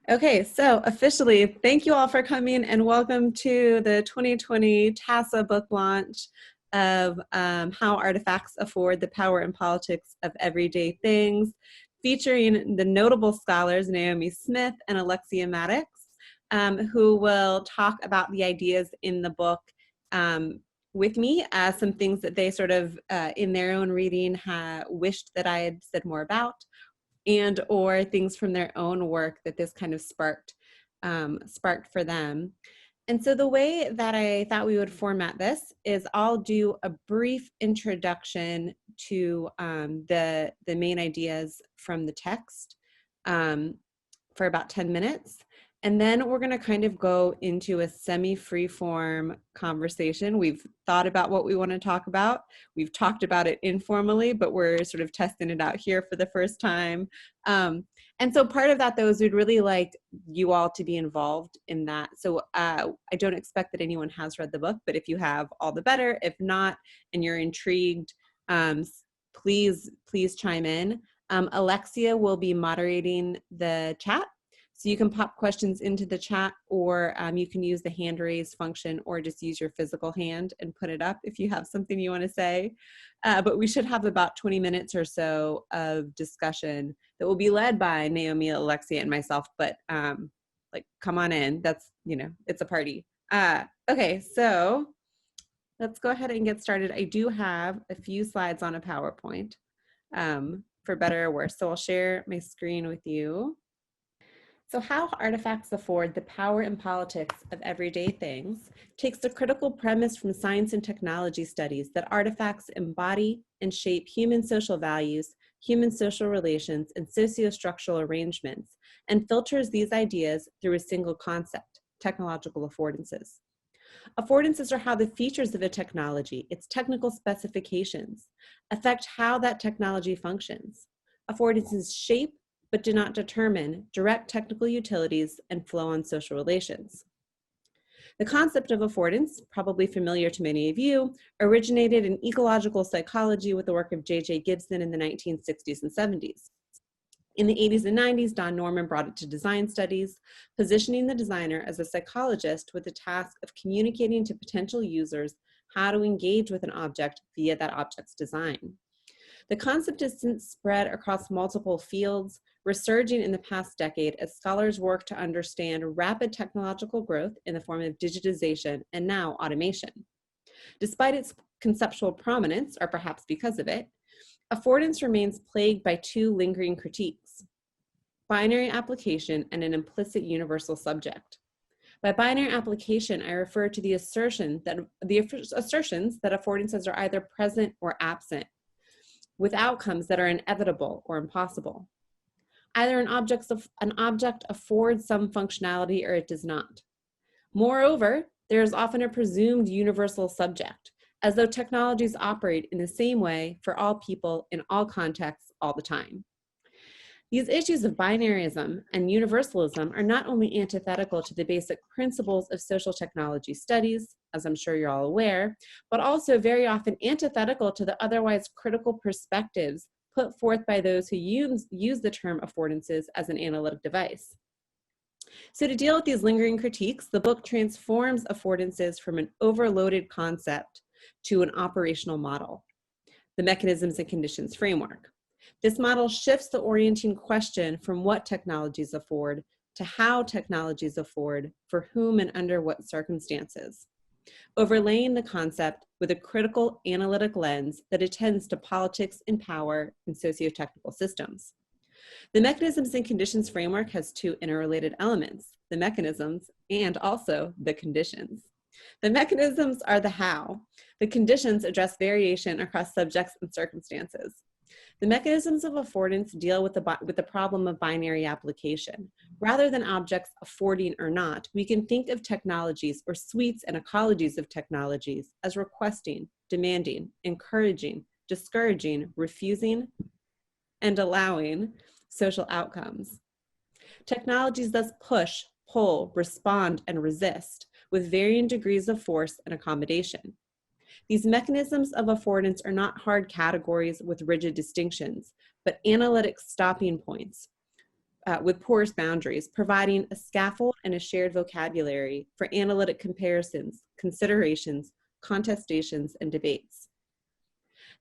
Okay, so officially, thank you all for coming and welcome to the 2020 TASA book launch of How Artifacts Afford the Power and Politics of Everyday Things, featuring the notable scholars Naomi Smith and Alexia Maddox, who will talk about the ideas in the book with me, some things that they sort of, in their own reading, wished that I had said more about, and or things from their own work that this kind of sparked for them. And so the way that I thought we would format this is I'll do a brief introduction to the main ideas from the text for about 10 minutes. And then we're going to kind of go into a semi-free form conversation. We've thought about what we want to talk about. We've talked about it informally, but we're sort of testing it out here for the first time. And so part of that, though, is we'd really like you all to be involved in that. So I don't expect that anyone has read the book, but if you have, all the better. If not, and you're intrigued, please chime in. Alexia will be moderating the chat. So you can pop questions into the chat, or you can use the hand raise function, or just use your physical hand and put it up if you have something you want to say. But we should have about 20 minutes or so of discussion that will be led by Naomi, Alexia, and myself. But like, come on in. That's, it's a party. Okay, so let's go ahead and get started. I do have a few slides on a PowerPoint for better or worse. So I'll share my screen with you. So How Artifacts Afford the Power and Politics of Everyday Things takes the critical premise from science and technology studies that artifacts embody and shape human social values, human social relations, and socio-structural arrangements, and filters these ideas through a single concept: technological affordances. Affordances are how the features of a technology, its technical specifications, affect how that technology functions. Affordances shape, but do not determine, direct technical utilities and flow on social relations. The concept of affordance, probably familiar to many of you, originated in ecological psychology with the work of J.J. Gibson in the 1960s and 70s. In the 80s and 90s, Don Norman brought it to design studies, positioning the designer as a psychologist with the task of communicating to potential users how to engage with an object via that object's design. The concept has since spread across multiple fields, resurging in the past decade as scholars work to understand rapid technological growth in the form of digitization and now automation. Despite its conceptual prominence, or perhaps because of it, affordance remains plagued by two lingering critiques: binary application and an implicit universal subject. By binary application, I refer to the assertions that affordances are either present or absent, with outcomes that are inevitable or impossible. Either an object affords some functionality or it does not. Moreover, there is often a presumed universal subject, as though technologies operate in the same way for all people in all contexts all the time. These issues of binarism and universalism are not only antithetical to the basic principles of social technology studies, as I'm sure you're all aware, but also very often antithetical to the otherwise critical perspectives put forth by those who use the term affordances as an analytic device. So to deal with these lingering critiques, the book transforms affordances from an overloaded concept to an operational model, the mechanisms and conditions framework. This model shifts the orienting question from what technologies afford to how technologies afford, for whom and under what circumstances, overlaying the concept with a critical analytic lens that attends to politics and power in socio-technical systems. The mechanisms and conditions framework has two interrelated elements: the mechanisms and also the conditions. The mechanisms are the how. The conditions address variation across subjects and circumstances. The mechanisms of affordance deal with the problem of binary application. Rather than objects affording or not, we can think of technologies or suites and ecologies of technologies as requesting, demanding, encouraging, discouraging, refusing, and allowing social outcomes. Technologies thus push, pull, respond, and resist with varying degrees of force and accommodation. These mechanisms of affordance are not hard categories with rigid distinctions, but analytic stopping points, with porous boundaries, providing a scaffold and a shared vocabulary for analytic comparisons, considerations, contestations, and debates.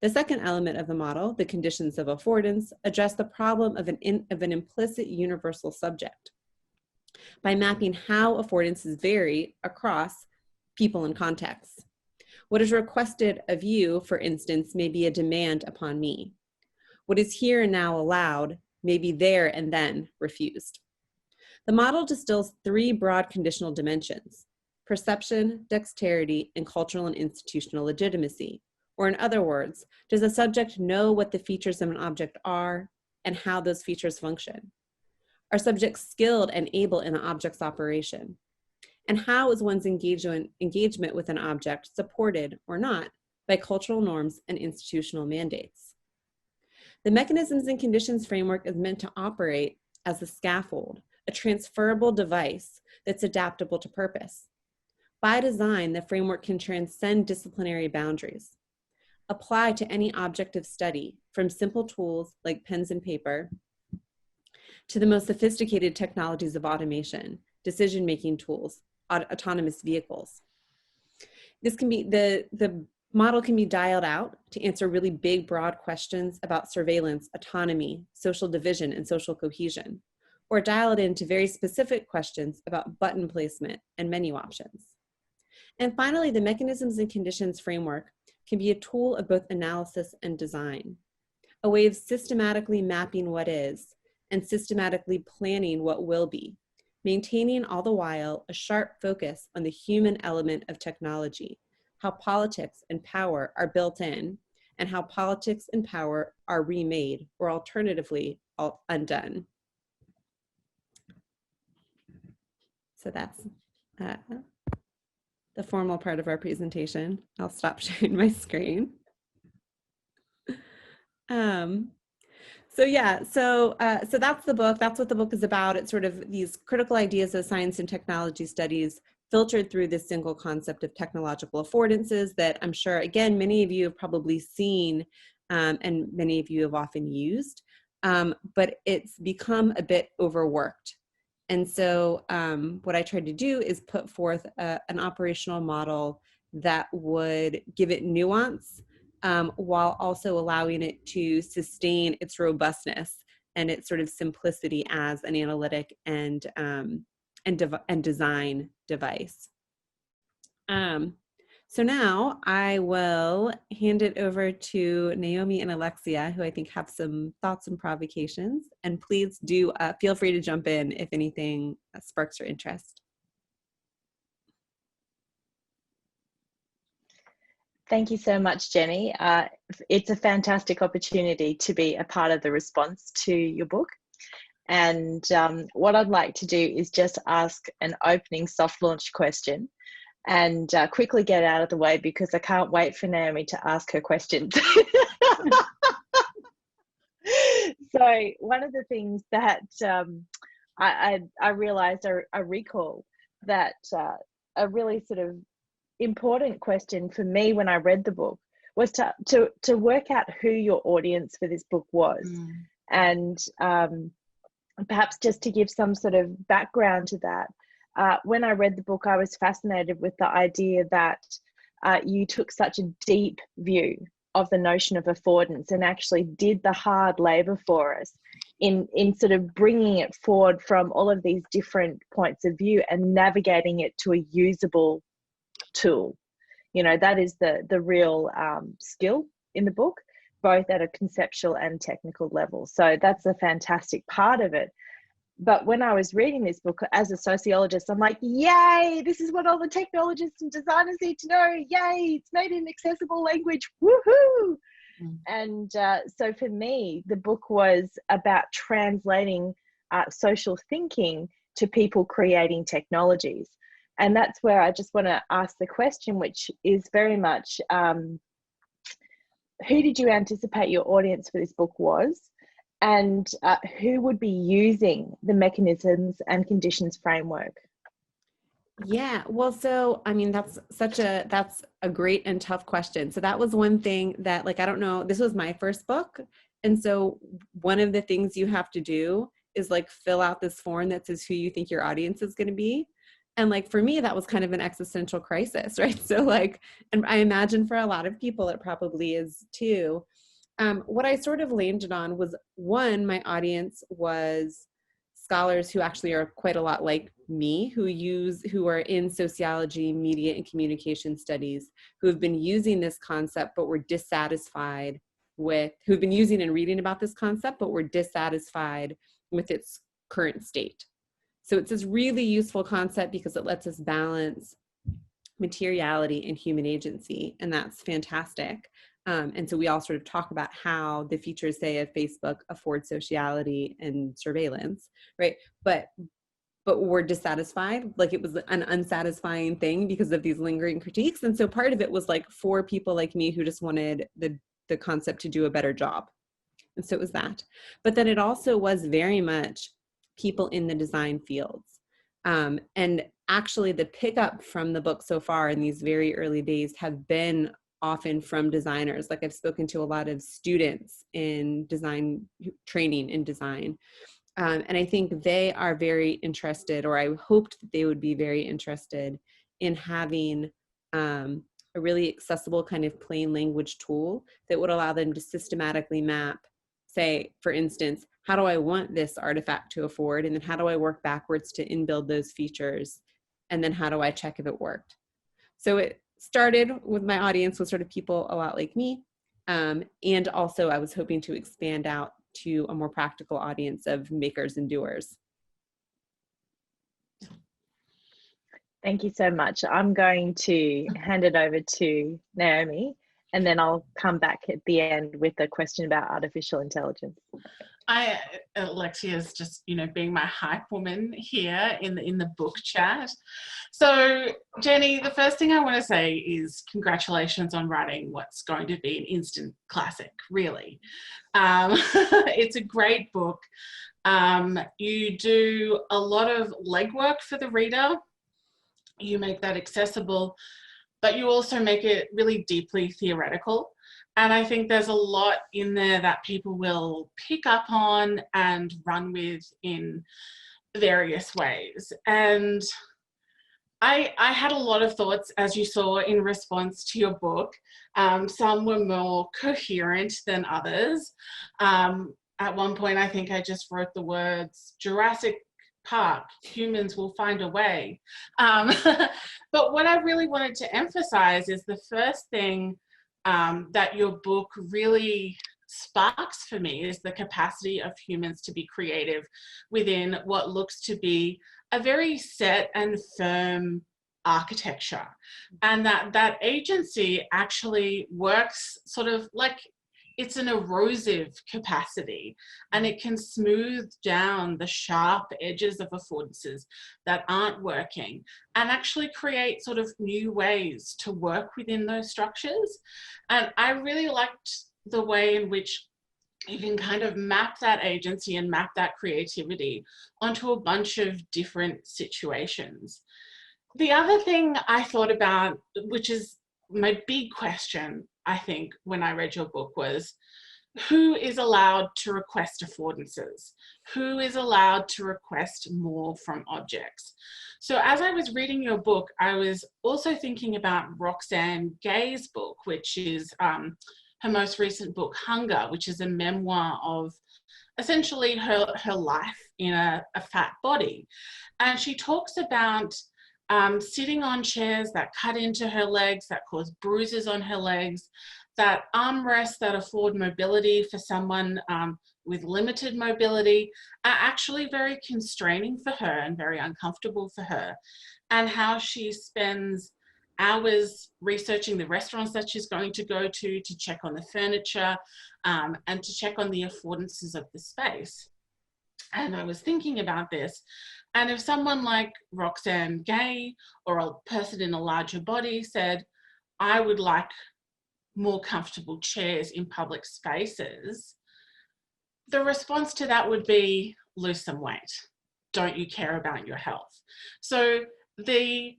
The second element of the model, the conditions of affordance, address the problem of an implicit universal subject by mapping how affordances vary across people and contexts. What is requested of you, for instance, may be a demand upon me. What is here and now allowed may be there and then refused. The model distills three broad conditional dimensions: perception, dexterity, and cultural and institutional legitimacy. Or in other words, does a subject know what the features of an object are and how those features function? Are subjects skilled and able in an object's operation? And how is one's engagement with an object supported or not by cultural norms and institutional mandates? The mechanisms and conditions framework is meant to operate as a scaffold, a transferable device that's adaptable to purpose. By design, the framework can transcend disciplinary boundaries, apply to any object of study, from simple tools like pens and paper to the most sophisticated technologies of automation, decision-making tools, autonomous vehicles. This can be, the model can be dialed out to answer really big, broad questions about surveillance, autonomy, social division, and social cohesion, or dial it into very specific questions about button placement and menu options. And finally, the mechanisms and conditions framework can be a tool of both analysis and design, a way of systematically mapping what is and systematically planning what will be, maintaining all the while a sharp focus on the human element of technology, how politics and power are built in, and how politics and power are remade, or alternatively, undone. So that's the formal part of our presentation. I'll stop sharing my screen. So that's the book. That's what the book is about. It's sort of these critical ideas of science and technology studies filtered through this single concept of technological affordances that I'm sure, again, many of you have probably seen and many of you have often used, but it's become a bit overworked. And so what I tried to do is put forth an operational model that would give it nuance while also allowing it to sustain its robustness and its sort of simplicity as an analytic and design device. So now I will hand it over to Naomi and Alexia, who I think have some thoughts and provocations. And please do feel free to jump in if anything sparks your interest. Thank you so much, Jenny. It's a fantastic opportunity to be a part of the response to your book. And what I'd like to do is just ask an opening soft launch question and quickly get out of the way because I can't wait for Naomi to ask her questions. So one of the things that I realized, I recall that a really sort of important question for me when I read the book was to work out who your audience for this book was. And perhaps just to give some sort of background to that, when I read the book, I was fascinated with the idea that you took such a deep view of the notion of affordance and actually did the hard labor for us in sort of bringing it forward from all of these different points of view and navigating it to a usable tool. You know, that is the real skill in the book, both at a conceptual and technical level. So that's a fantastic part of it. But when I was reading this book as a sociologist, I'm like, yay, this is what all the technologists and designers need to know. Yay, it's made in accessible language. Woohoo! And so for me, the book was about translating social thinking to people creating technologies. And that's where I just want to ask the question, which is very much, who did you anticipate your audience for this book was? And who would be using the mechanisms and conditions framework? Yeah, well, so, I mean, that's a great and tough question. So that was one thing that, like, I don't know, this was my first book. And so one of the things you have to do is like fill out this form that says who you think your audience is going to be. And like for me, that was kind of an existential crisis, right? So like, and I imagine for a lot of people it probably is too. What I sort of landed on was, one, my audience was scholars who actually are quite a lot like me, who are in sociology, media, and communication studies, who have been using this concept but were dissatisfied with, who've been using and reading about this concept but were dissatisfied with its current state. So it's this really useful concept because it lets us balance materiality and human agency, and that's fantastic. And so we all sort of talk about how the features, say, of Facebook afford sociality and surveillance, right? But we're dissatisfied, like it was an unsatisfying thing because of these lingering critiques. And so part of it was like for people like me who just wanted the concept to do a better job. And so it was that. But then it also was very much people in the design fields. And actually the pickup from the book so far in these very early days have been often from designers. Like I've spoken to a lot of students in design, training in design. And I think they are very interested, or I hoped that they would be very interested in having a really accessible kind of plain language tool that would allow them to systematically map, say, for instance, how do I want this artifact to afford? And then how do I work backwards to inbuild those features? And then how do I check if it worked? So it started with my audience with sort of people a lot like me. And also I was hoping to expand out to a more practical audience of makers and doers. Thank you so much. I'm going to hand it over to Naomi, and then I'll come back at the end with a question about artificial intelligence. Alexia's just, being my hype woman here in the book chat. So, Jenny, the first thing I want to say is congratulations on writing what's going to be an instant classic, really. It's a great book. You do a lot of legwork for the reader. You make that accessible, but you also make it really deeply theoretical. And I think there's a lot in there that people will pick up on and run with in various ways. And I had a lot of thoughts, as you saw, in response to your book. Some were more coherent than others. At one point, I think I just wrote the words Jurassic Park, humans will find a way. But what I really wanted to emphasize is the first thing that your book really sparks for me is the capacity of humans to be creative within what looks to be a very set and firm architecture, and that agency actually works sort of like it's an erosive capacity, and it can smooth down the sharp edges of affordances that aren't working and actually create sort of new ways to work within those structures. And I really liked the way in which you can kind of map that agency and map that creativity onto a bunch of different situations. The other thing I thought about, which is my big question, I think, when I read your book, was who is allowed to request affordances? Who is allowed to request more from objects? So as I was reading your book, I was also thinking about Roxane Gay's book, which is her most recent book, Hunger, which is a memoir of essentially her life in a fat body. And she talks about sitting on chairs that cut into her legs, that cause bruises on her legs, that armrests that afford mobility for someone with limited mobility are actually very constraining for her and very uncomfortable for her, and how she spends hours researching the restaurants that she's going to go to check on the furniture and to check on the affordances of the space. And I was thinking about this, and if someone like Roxane Gay or a person in a larger body said, I would like more comfortable chairs in public spaces, the response to that would be, lose some weight. Don't you care about your health? So the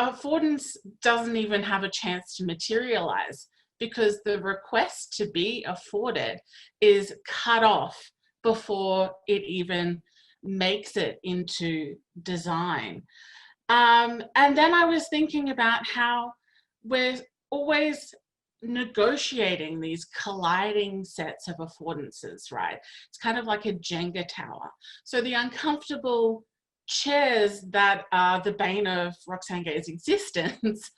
affordance doesn't even have a chance to materialize because the request to be afforded is cut off before it even makes it into design. And then I was thinking about how we're always negotiating these colliding sets of affordances, right? It's kind of like a Jenga tower. So the uncomfortable chairs that are the bane of Roxane Gay's existence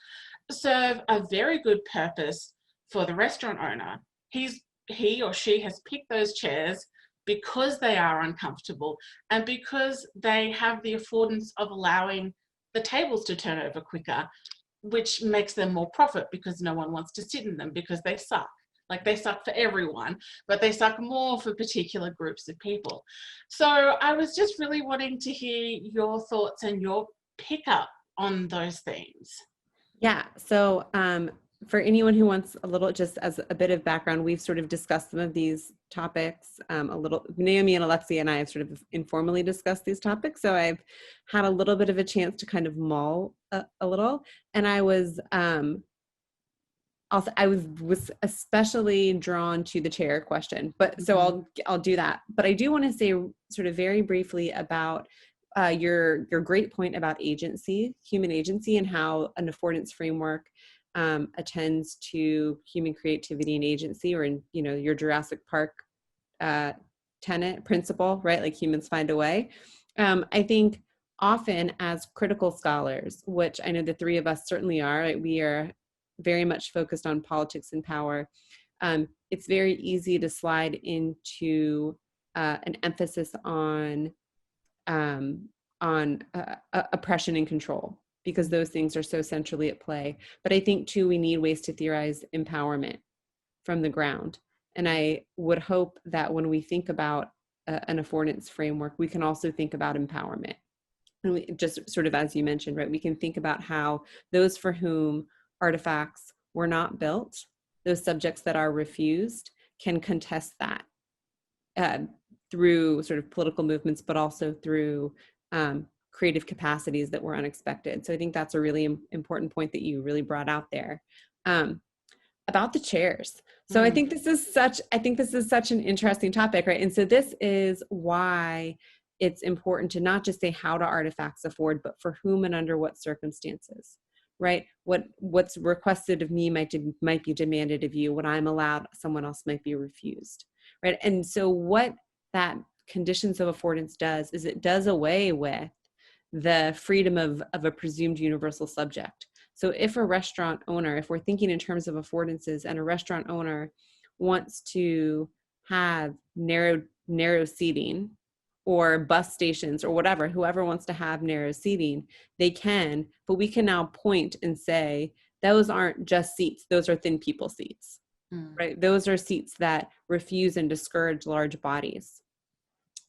serve a very good purpose for the restaurant owner. He or she has picked those chairs because they are uncomfortable and because they have the affordance of allowing the tables to turn over quicker, which makes them more profit because no one wants to sit in them because they suck. Like, they suck for everyone, but they suck more for particular groups of people. So I was just really wanting to hear your thoughts and your pickup on those themes. Yeah. So for anyone who wants a little, just as a bit of background, we've sort of discussed some of these topics a little. Naomi and Alexia and I have sort of informally discussed these topics. So I've had a little bit of a chance to kind of mull a little. And I was also, I was especially drawn to the chair question, but so I'll do that. But I do want to say sort of very briefly about your great point about agency, human agency, and how an affordance framework attends to human creativity and agency, or in, you know, your Jurassic Park tenet principle, right? Like, humans find a way. I think often as critical scholars, which I know the three of us certainly are, right? We are very much focused on politics and power. It's very easy to slide into an emphasis on oppression and control, because those things are so centrally at play. But I think too, we need ways to theorize empowerment from the ground. And I would hope that when we think about an affordance framework, we can also think about empowerment. And we just sort of, as you mentioned, right, we can think about how those for whom artifacts were not built, those subjects that are refused, can contest that through sort of political movements, but also through creative capacities that were unexpected. So I think that's a really important point that you really brought out there about the chairs. So I think this is such an interesting topic, right? And so this is why it's important to not just say how do artifacts afford, but for whom and under what circumstances, right? What's requested of me might be demanded of you. What I'm allowed, someone else might be refused, right? And so what that conditions of affordance does is it does away with the freedom of a presumed universal subject. So if a restaurant owner, if we're thinking in terms of affordances, and a restaurant owner wants to have narrow seating, or bus stations, or whatever, whoever wants to have narrow seating, they can, but we can now point and say, those aren't just seats, those are thin people seats, right? Those are seats that refuse and discourage large bodies.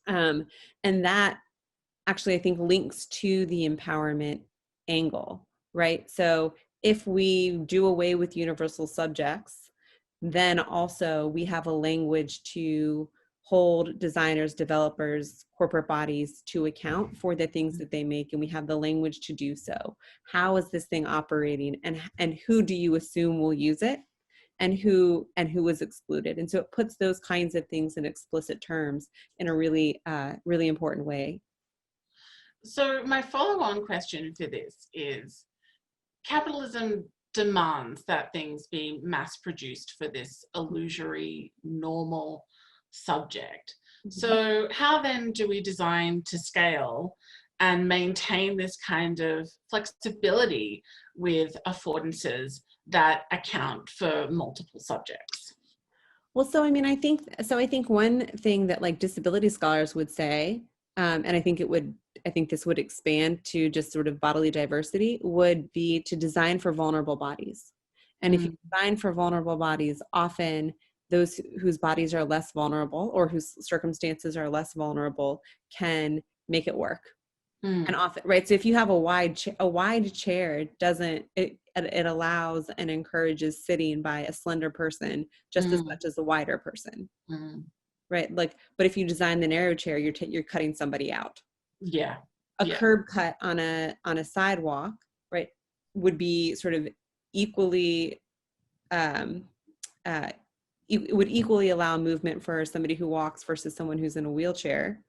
And that actually, I think, links to the empowerment angle, right? So if we do away with universal subjects, then also we have a language to hold designers, developers, corporate bodies to account for the things that they make, and we have the language to do so. How is this thing operating, and who do you assume will use it, and who is excluded? And so it puts those kinds of things in explicit terms in a really really important way. So my follow-on question for this is, capitalism demands that things be mass-produced for this illusory normal subject. So how then do we design to scale and maintain this kind of flexibility with affordances that account for multiple subjects? Well, so I mean, I think one thing that, like, disability scholars would say, and I think this would expand to just sort of bodily diversity, would be to design for vulnerable bodies. And if you design for vulnerable bodies, often those whose bodies are less vulnerable, or whose circumstances are less vulnerable, can make it work. And often, right? So if you have a wide chair, it allows and encourages sitting by a slender person just as much as a wider person, right? Like, but if you design the narrow chair, you're cutting somebody out. Yeah. A curb cut on a sidewalk, right, would be sort of equally it would equally allow movement for somebody who walks versus someone who's in a wheelchair,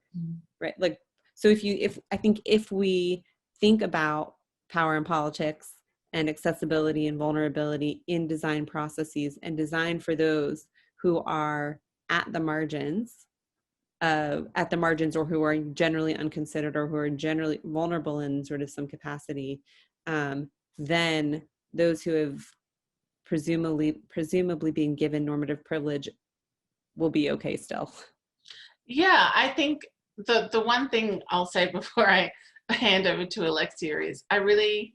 right? Like, so I think if we think about power and politics and accessibility and vulnerability in design processes and design for those who are at the margins, or who are generally unconsidered or who are generally vulnerable in sort of some capacity, then those who have presumably being given normative privilege will be okay still. Yeah, I think the one thing I'll say before I hand over to Alexia is I really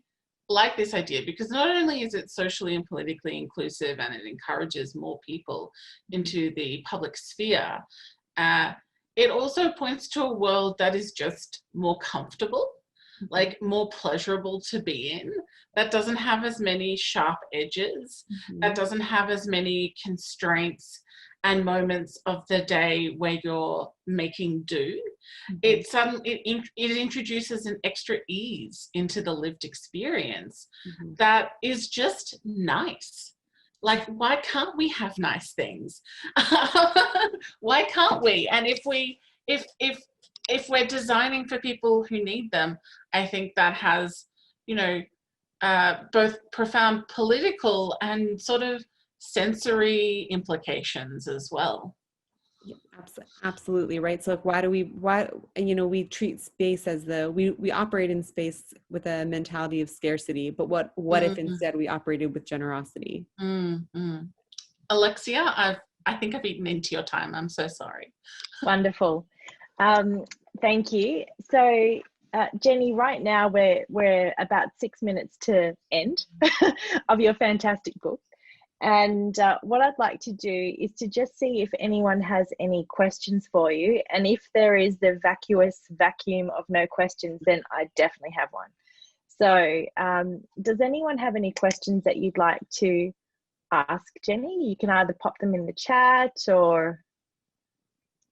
like this idea, because not only is it socially and politically inclusive and it encourages more people into the public sphere, it also points to a world that is just more comfortable, like more pleasurable to be in, that doesn't have as many sharp edges, that doesn't have as many constraints and moments of the day where you're making do. It introduces an extra ease into the lived experience that is just nice. Like, why can't we have nice things? Why can't we? And if we're designing for people who need them, I think that has, both profound political and sort of sensory implications as well. Yeah, absolutely right. So like, we treat space as we operate in space with a mentality of scarcity, but what if instead we operated with generosity? Alexia, I think I've eaten into your time. I'm so sorry. Wonderful. Thank you. So Jenny, right now we're about 6 minutes to end of your fantastic book. And what I'd like to do is to just see if anyone has any questions for you. And if there is the vacuous vacuum of no questions, then I definitely have one. So does anyone have any questions that you'd like to ask Jenny? You can either pop them in the chat or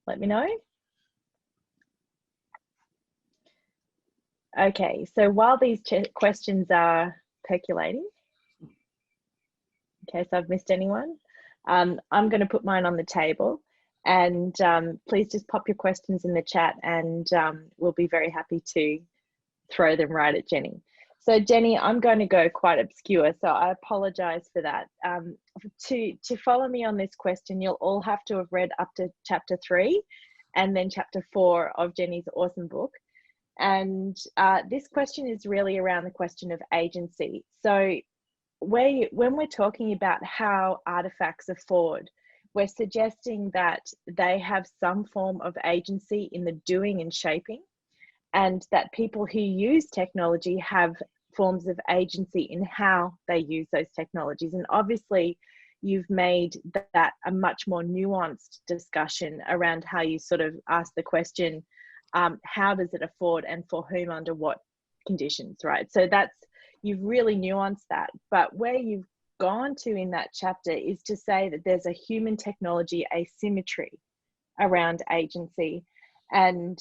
let me know. Okay, so while these questions are percolating, in case I've missed anyone, I'm going to put mine on the table, and please just pop your questions in the chat, and we'll be very happy to throw them right at Jenny. So Jenny, I'm going to go quite obscure, so I apologize for that. To follow me on this question, you'll all have to have read up to chapter 3 and then chapter 4 of Jenny's awesome book. And this question is really around the question of agency. So when we're talking about how artifacts afford, we're suggesting that they have some form of agency in the doing and shaping, and that people who use technology have forms of agency in how they use those technologies. And obviously, you've made that a much more nuanced discussion around how you sort of ask the question, how does it afford and for whom under what conditions, right? So you've really nuanced that. But where you've gone to in that chapter is to say that there's a human technology asymmetry around agency. And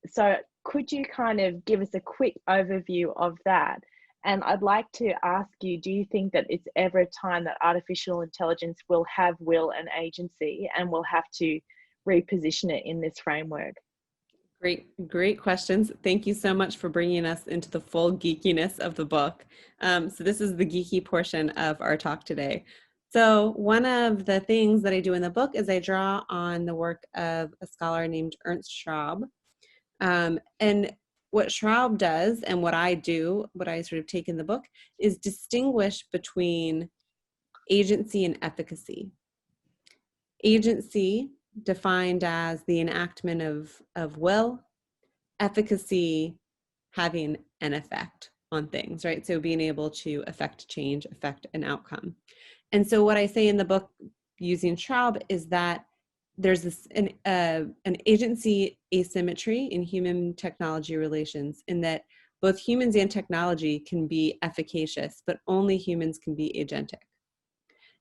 so could you kind of give us a quick overview of that? And I'd like to ask you, do you think that it's ever a time that artificial intelligence will have will and agency, and we'll have to reposition it in this framework? Great questions. Thank you so much for bringing us into the full geekiness of the book. So this is the geeky portion of our talk today. So one of the things that I do in the book is I draw on the work of a scholar named Ernst Schraub. And what Schraub does and what I sort of take in the book is distinguish between agency and efficacy. Agency defined as the enactment of will, efficacy having an effect on things, right? So being able to affect change, affect an outcome. And so what I say in the book using Schraub is that there's an agency asymmetry in human technology relations, in that both humans and technology can be efficacious, but only humans can be agentic.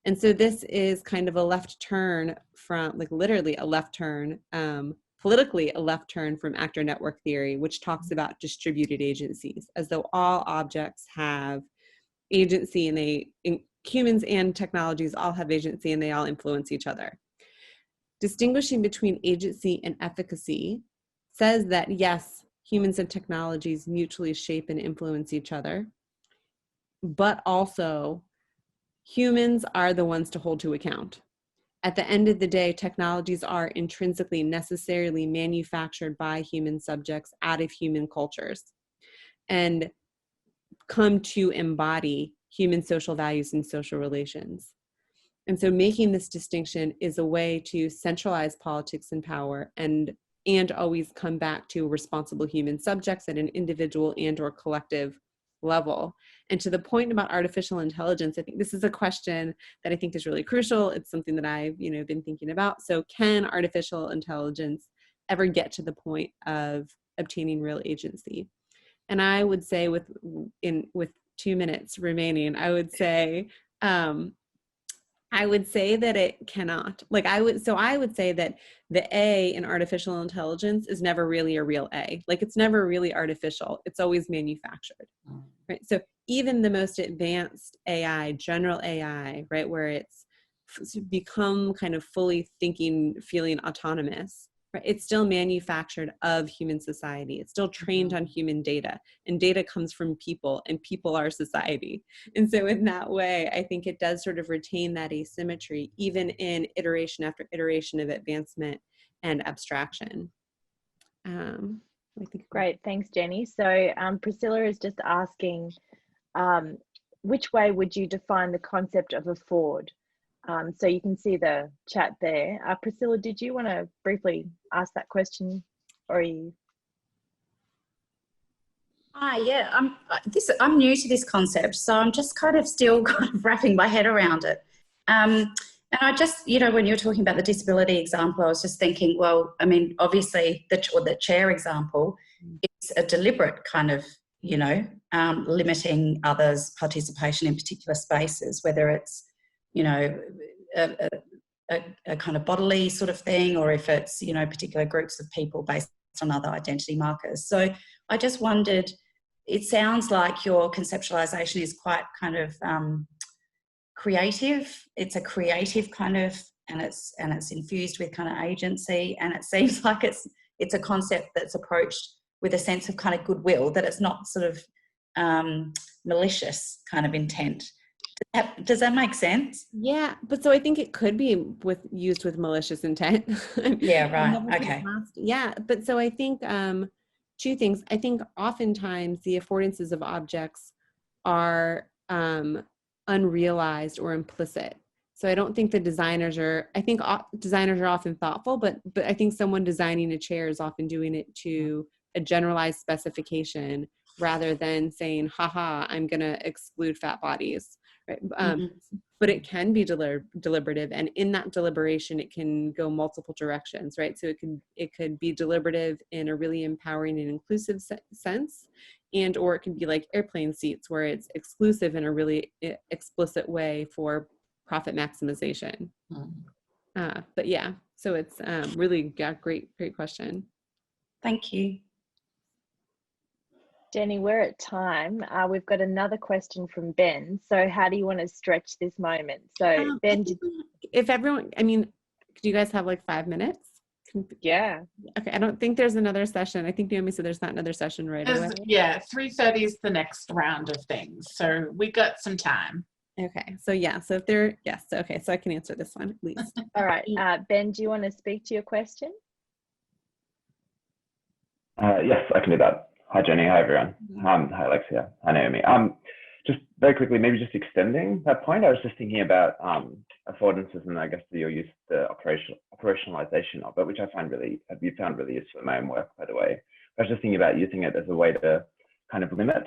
And so this is kind of a left turn from, like literally a left turn, politically a left turn from actor network theory, which talks about distributed agencies, as though all objects have agency and they humans and technologies all have agency and they all influence each other. Distinguishing between agency and efficacy says that yes, humans and technologies mutually shape and influence each other, but also humans are the ones to hold to account. At the end of the day, technologies are intrinsically necessarily manufactured by human subjects out of human cultures and come to embody human social values and social relations. And so making this distinction is a way to centralize politics and power and always come back to responsible human subjects at an individual and or collective level. And to the point about artificial intelligence, I think this is a question that I think is really crucial. It's something that I've been thinking about. So can artificial intelligence ever get to the point of obtaining real agency? And I would say with 2 minutes remaining, I would say that it cannot. I would say that the A in artificial intelligence is never really a real A. It's never really artificial. It's always manufactured, right? So even the most advanced AI, general AI, right, where it's become kind of fully thinking, feeling autonomous, right? It's still manufactured of human society. It's still trained on human data, and data comes from people, and people are society. And so in that way, I think it does sort of retain that asymmetry, even in iteration after iteration of advancement and abstraction. Great, thanks, Jenny. So Priscilla is just asking, which way would you define the concept of afford? So you can see the chat there. Priscilla, did you want to briefly ask that question, or are you? Yeah, I'm new to this concept, so I'm just kind of still wrapping my head around it. And I just, when you were talking about the disability example, I was just thinking, well, I mean, obviously the chair example is a deliberate kind of, limiting others' participation in particular spaces, whether it's, a kind of bodily sort of thing, or if it's, particular groups of people based on other identity markers. So I just wondered, it sounds like your conceptualization is quite kind of creative. It's a creative kind of, and it's infused with kind of agency, and it seems like it's a concept that's approached with a sense of kind of goodwill, that it's not sort of malicious kind of intent. Does that make sense? Yeah, but so I think it could be used with malicious intent. Yeah, right. Okay. Yeah, but so I think two things. I think oftentimes the affordances of objects are unrealized or implicit. So I don't think designers are often thoughtful, but I think someone designing a chair is often doing it to a generalized specification rather than saying, haha, I'm going to exclude fat bodies. Right? But it can be deliberative, and in that deliberation, it can go multiple directions, right? So it could be deliberative in a really empowering and inclusive sense, and or it can be like airplane seats, where it's exclusive in a really explicit way for profit maximization. But yeah, so it's really great question. Thank you. Jenny, we're at time. We've got another question from Ben. So how do you want to stretch this moment? So Ben, if everyone, I mean, do you guys have 5 minutes? Yeah. Okay, I don't think there's another session. I think Naomi said there's not another session right away. Yeah, 3:30 is the next round of things. So we got some time. Okay, so yeah, so if yes, okay, so I can answer this one at least. All right, Ben, do you want to speak to your question? Yes, I can do that. Hi, Jenny. Hi, everyone. Hi, Alexia. Hi, Naomi. Just very quickly, maybe just extending that point, I was just thinking about affordances, and I guess the operationalization of it, which have you found really useful in my own work, by the way. I was just thinking about using it as a way to kind of limit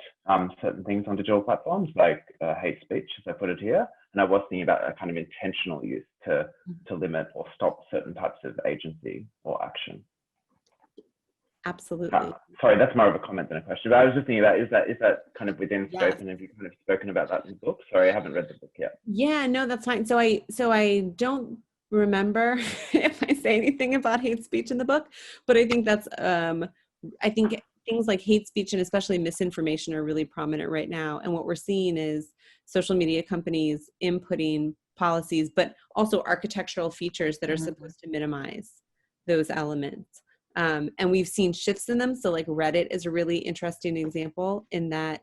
certain things on digital platforms, like hate speech, as I put it here. And I was thinking about a kind of intentional use to limit or stop certain types of agency or action. Absolutely. Sorry, that's more of a comment than a question. But I was just thinking about, is that kind of within scope, and have you kind of spoken about that in the book? Sorry, I haven't read the book yet. Yeah, no, that's fine. So I don't remember if I say anything about hate speech in the book, but I think that's I think things like hate speech and especially misinformation are really prominent right now. And what we're seeing is social media companies inputting policies, but also architectural features that are supposed to minimize those elements. And we've seen shifts in them. So like Reddit is a really interesting example in that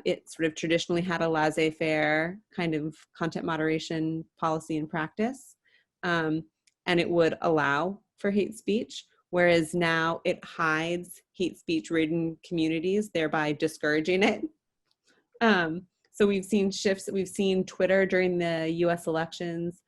it sort of traditionally had a laissez-faire kind of content moderation policy and practice. And it would allow for hate speech, whereas now it hides hate speech ridden communities, thereby discouraging it. So we've seen shifts. We've seen Twitter during the US elections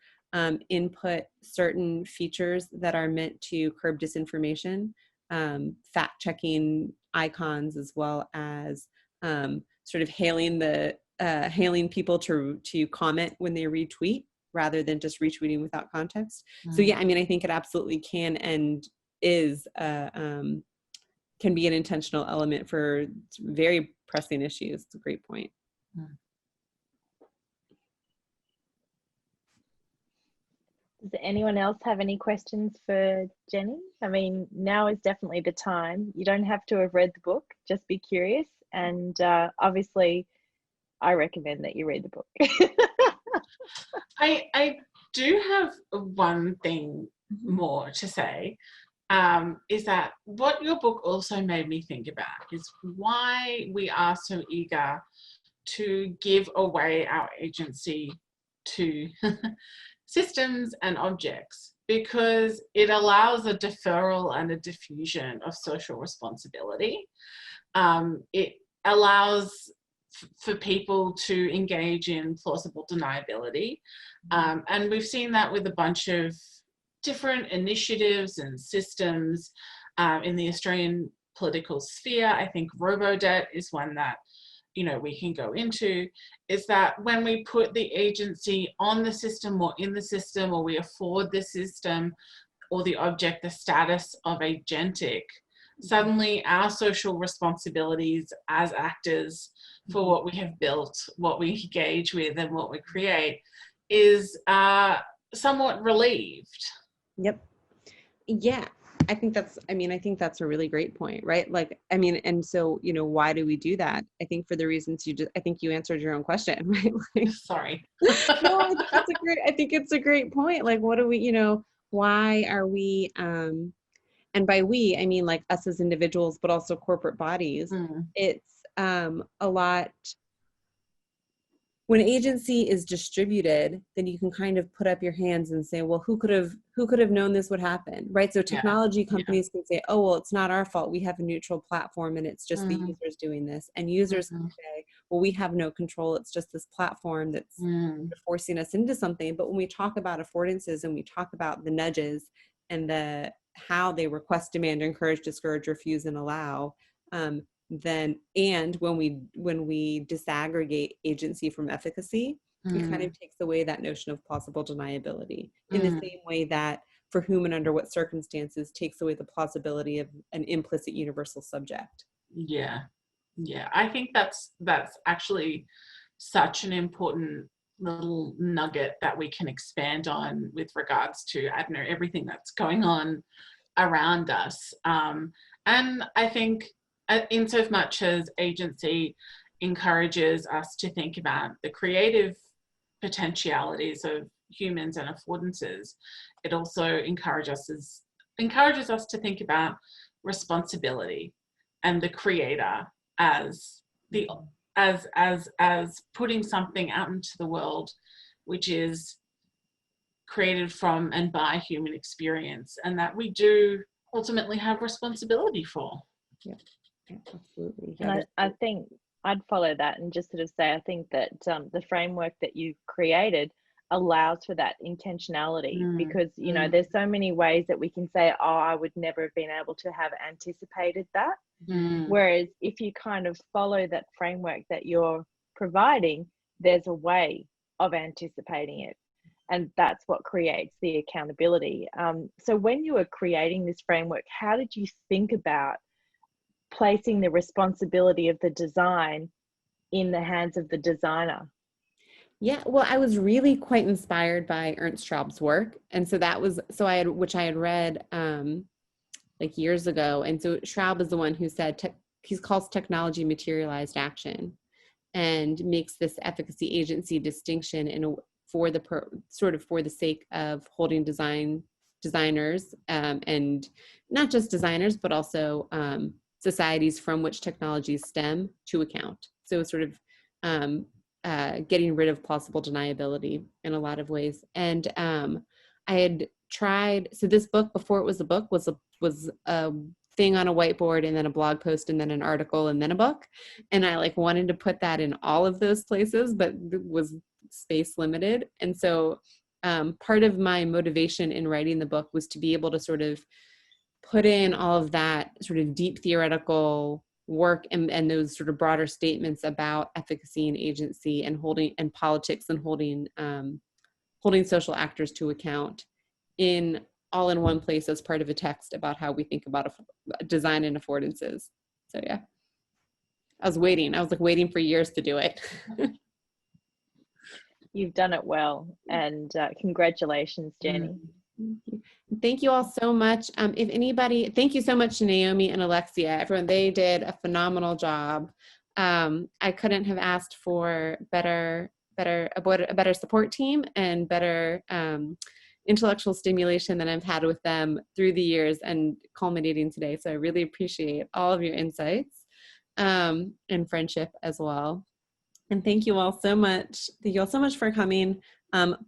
input certain features that are meant to curb disinformation, fact-checking icons, as well as sort of hailing people to comment when they retweet rather than just retweeting without context. So yeah, I mean, I think it absolutely can and is can be an intentional element for very pressing issues. It's a great point. Does anyone else have any questions for Jenny? I mean, now is definitely the time. You don't have to have read the book, just be curious. And obviously, I recommend that you read the book. I do have one thing more to say, is that what your book also made me think about is why we are so eager to give away our agency to systems and objects, because it allows a deferral and a diffusion of social responsibility. It allows for people to engage in plausible deniability. And we've seen that with a bunch of different initiatives and systems in the Australian political sphere. I think robo-debt is one that, you know, we can go into, is that when we put the agency on the system or in the system, or we afford the system or the object the status of agentic, suddenly our social responsibilities as actors for what we have built, what we engage with and what we create is somewhat relieved. Yep. Yeah. I think that's a really great point, right? Like, I mean, and so, you know, why do we do that? I think for the reasons I think you answered your own question, right? Like, sorry. No, I think it's a great point. Like, what do we, you know, why are we, and by we, I mean like us as individuals, but also corporate bodies. It's a lot. When agency is distributed, then you can kind of put up your hands and say, well, who could have known this would happen, right? So technology companies can say, oh, well, it's not our fault. We have a neutral platform and it's just the users doing this. And users can say, well, we have no control. It's just this platform that's forcing us into something. But when we talk about affordances and we talk about the nudges and how they request, demand, encourage, discourage, refuse, and allow, then, and when we disaggregate agency from efficacy, it kind of takes away that notion of plausible deniability in the same way that for whom and under what circumstances takes away the plausibility of an implicit universal subject. Yeah. I think that's actually such an important little nugget that we can expand on with regards to, I don't know, everything that's going on around us. And I think in so much as agency encourages us to think about the creative potentialities of humans and affordances, it also encourages us to think about responsibility and the creator as putting something out into the world which is created from and by human experience, and that we do ultimately have responsibility for. Yeah, absolutely. And I think I'd follow that and just sort of say, I think that the framework that you've created allows for that intentionality, because, you know, there's so many ways that we can say, oh, I would never have been able to have anticipated that. Whereas if you kind of follow that framework that you're providing, there's a way of anticipating it. And that's what creates the accountability. So when you were creating this framework, how did you think about placing the responsibility of the design in the hands of the designer? Yeah, well, I was really quite inspired by Ernst Straub's work. And so that was, which I had read like years ago. And so Straub is the one who said, he calls technology materialized action. and makes this efficacy agency distinction for the sake of holding designers and not just designers, but also societies from which technologies stem to account. So sort of getting rid of plausible deniability in a lot of ways. And I had tried, so this book, before it was a book, was a thing on a whiteboard, and then a blog post, and then an article, and then a book. And I like wanted to put that in all of those places, but it was space limited. And so part of my motivation in writing the book was to be able to sort of put in all of that sort of deep theoretical work and those sort of broader statements about efficacy and agency and politics and holding social actors to account all in one place as part of a text about how we think about design and affordances. So yeah, I was waiting for years to do it. You've done it well, and congratulations, Jenny. Thank you all so much. Thank you so much to Naomi and Alexia. Everyone, they did a phenomenal job. I couldn't have asked for a better support team and better intellectual stimulation than I've had with them through the years and culminating today. So I really appreciate all of your insights and friendship as well. And thank you all so much. Thank you all so much for coming.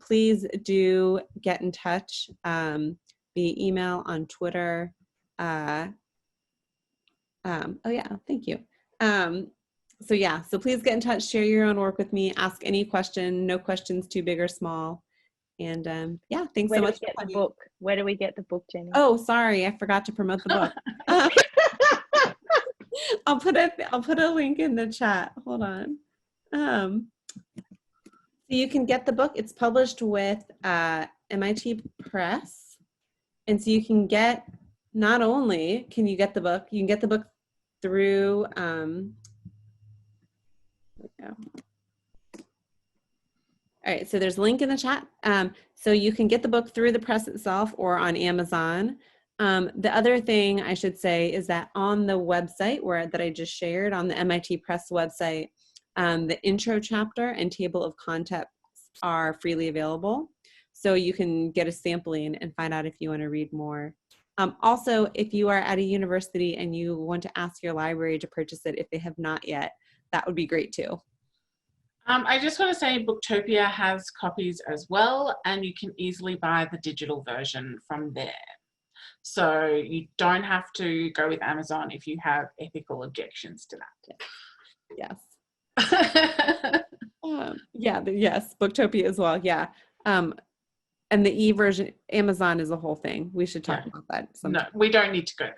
Please do get in touch via email, on Twitter. Oh yeah, thank you. So please get in touch, share your own work with me, ask any question, no questions too big or small. And yeah, thanks so much for coming. Book? Where do we get the book, Jenny? Oh, sorry, I forgot to promote the book. I'll put a link in the chat. Hold on. So you can get the book. It's published with MIT Press, and so you can get, not only can you get the book, you can get the book through. All right, so there's a link in the chat. So you can get the book through the press itself or on Amazon. The other thing I should say is that on the website that I just shared, on the MIT Press website, the intro chapter and table of contents are freely available. So you can get a sampling and find out if you want to read more. Also, if you are at a university and you want to ask your library to purchase it if they have not yet, that would be great too. I just want to say Booktopia has copies as well, and you can easily buy the digital version from there. So you don't have to go with Amazon if you have ethical objections to that. Yes. Yes, Booktopia as well. Yeah. And the e-version, Amazon is a whole thing. We should talk about that sometime. No, we don't need to go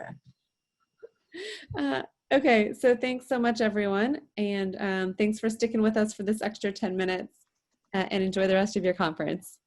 there. Okay, so thanks so much, everyone. And thanks for sticking with us for this extra 10 minutes and enjoy the rest of your conference.